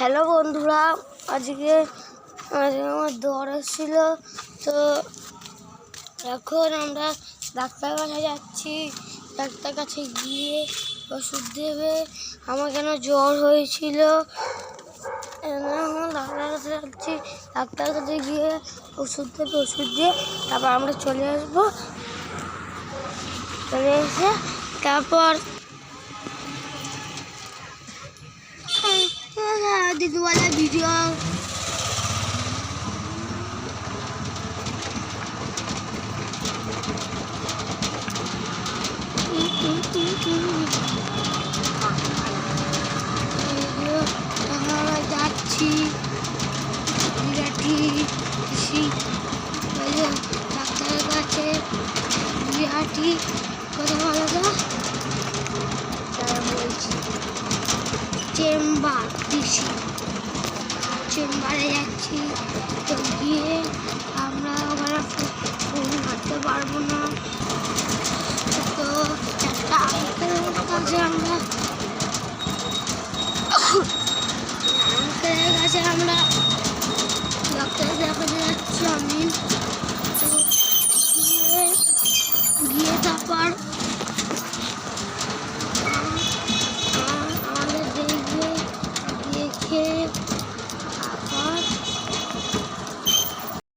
Hello বন্ধুরা, আজকে আমার জ্বর এসেছিল। তো এখন আমরা ডাক্তার কাছে যাচ্ছি। ডাক্তার কাছে গিয়ে ওষুধ দেবে। আমার কেন জ্বর হয়েছিল, ডাক্তার কাছে যাচ্ছি। ডাক্তার কাছে গিয়ে ওষুধ দেবে, ওষুধ দিয়ে তারপর আমরা চলে আসবো। চলে এসে তারপর দিদিওয়ালা ভিডিও আমরা যাচ্ছি ডাক্তারের কাছে। বিরাটি কথা বলা যায় বলছি, চেম্বার দিছি, চেম্বারে যাচ্ছি। তো গিয়ে আমরা ওখানে ফোন হাঁটতে পারবো না। তো একটা আঙ্কেলের কাছে আমরা ডাক্তার দেখাতে